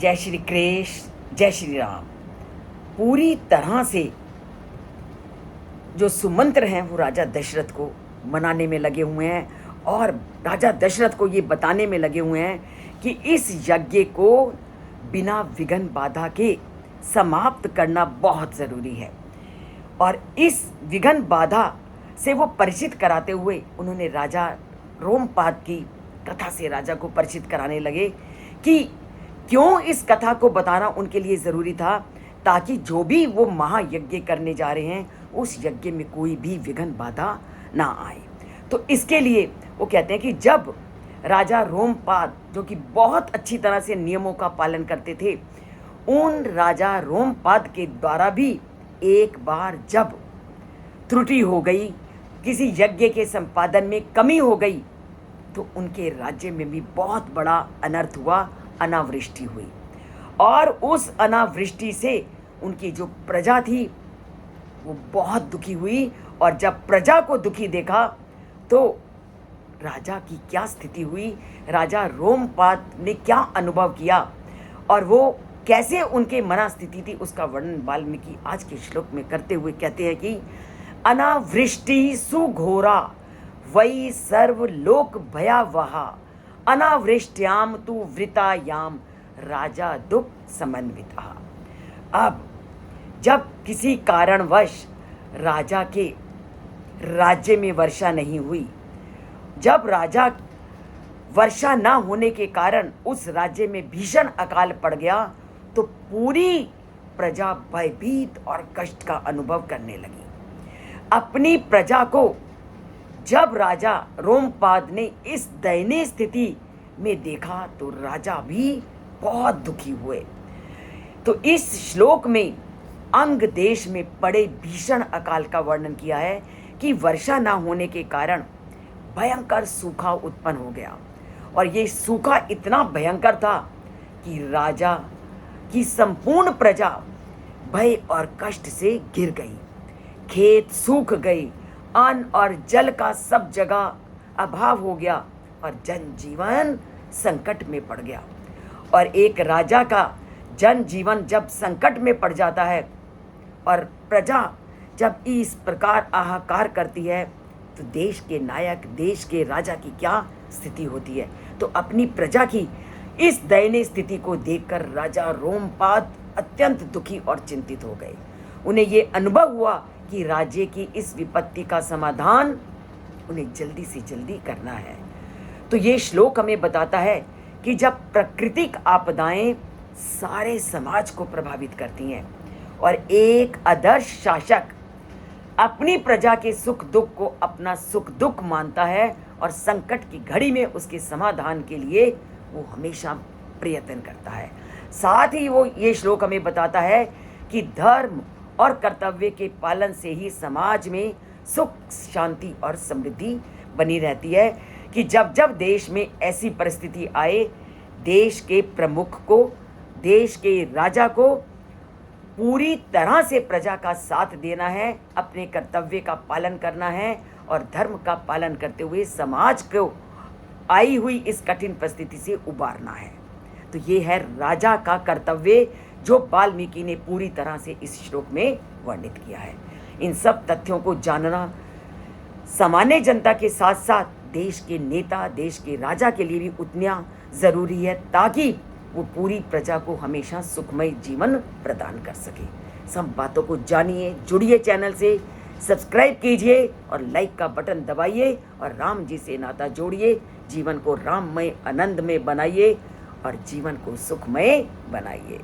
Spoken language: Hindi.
जय श्री कृष्ण, जय श्री राम। पूरी तरह से जो सुमंत्र हैं वो राजा दशरथ को मनाने में लगे हुए हैं और राजा दशरथ को ये बताने में लगे हुए हैं कि इस यज्ञ को बिना विघ्न बाधा के समाप्त करना बहुत ज़रूरी है। और इस विघ्न बाधा से वो परिचित कराते हुए उन्होंने राजा रोमपाद की कथा से राजा को परिचित कराने लगे कि क्यों इस कथा को बताना उनके लिए ज़रूरी था, ताकि जो भी वो महायज्ञ करने जा रहे हैं उस यज्ञ में कोई भी विघ्न बाधा ना आए। तो इसके लिए वो कहते हैं कि जब राजा रोमपाद, जो कि बहुत अच्छी तरह से नियमों का पालन करते थे, उन राजा रोमपाद के द्वारा भी एक बार जब त्रुटि हो गई, किसी यज्ञ के संपादन में कमी हो गई, तो उनके राज्य में भी बहुत बड़ा अनर्थ हुआ, अनावृष्टि हुई। और उस अनावृष्टि से उनकी जो प्रजा थी वो बहुत दुखी हुई। और जब प्रजा को दुखी देखा तो राजा की क्या स्थिति हुई, राजा रोमपाद ने क्या अनुभव किया और वो कैसे उनके मना स्थिति थी, उसका वर्णन वाल्मीकि आज के श्लोक में करते हुए कहते हैं कि अनावृष्टि सुघोरा वै सर्वलोक भयावहा अनावृष्ट्याम तु वृतायाम राजा दुख समन्विता। अब जब किसी कारणवश राजा के राज्य में वर्षा नहीं हुई, जब राजा वर्षा ना होने के कारण उस राज्य में भीषण अकाल पड़ गया, तो पूरी प्रजा भयभीत और कष्ट का अनुभव करने लगी। अपनी प्रजा को जब राजा रोमपाद ने इस दयनीय स्थिति में देखा तो राजा भी बहुत दुखी हुए। तो इस श्लोक में अंग देश में पड़े भीषण अकाल का वर्णन किया है कि वर्षा ना होने के कारण भयंकर सूखा उत्पन्न हो गया। और ये सूखा इतना भयंकर था कि राजा की संपूर्ण प्रजा भय और कष्ट से गिर गई, खेत सूख गई, अन्न और जल का सब जगह अभाव हो गया और जनजीवन संकट में पड़ गया। और एक राजा का जनजीवन जब संकट में पड़ जाता है और प्रजा जब इस प्रकार हाहाकार करती है, तो देश के नायक, देश के राजा की क्या स्थिति होती है। तो अपनी प्रजा की इस दयनीय स्थिति को देखकर राजा रोमपाद अत्यंत दुखी और चिंतित हो गए। उन्हें ये अनुभव हुआ कि राज्य की इस विपत्ति का समाधान उन्हें जल्दी से जल्दी करना है। तो ये श्लोक हमें बताता है कि जब प्राकृतिक आपदाएं सारे समाज को प्रभावित करती हैं और एक आदर्श शासक अपनी प्रजा के सुख दुख को अपना सुख दुख मानता है और संकट की घड़ी में उसके समाधान के लिए वो हमेशा प्रयत्न करता है। साथ ही वो ये श्लोक हमें बताता है कि धर्म और कर्तव्य के पालन से ही समाज में सुख, शांति और समृद्धि बनी रहती है। कि जब जब देश में ऐसी परिस्थिति आए, देश के प्रमुख को, देश के राजा को पूरी तरह से प्रजा का साथ देना है, अपने कर्तव्य का पालन करना है और धर्म का पालन करते हुए समाज को आई हुई इस कठिन परिस्थिति से उबारना है। तो ये है राजा का कर्तव्य जो वाल्मीकि ने पूरी तरह से इस श्लोक में वर्णित किया है। इन सब तथ्यों को जानना सामान्य जनता के साथ साथ देश के नेता, देश के राजा के लिए भी उतना ज़रूरी है, ताकि वो पूरी प्रजा को हमेशा सुखमय जीवन प्रदान कर सके। सब बातों को जानिए, जुड़िए चैनल से, सब्सक्राइब कीजिए और लाइक का बटन दबाइए और राम जी से नाता जोड़िए। जीवन को राममय, आनंदमय बनाइए और जीवन को सुखमय बनाइए।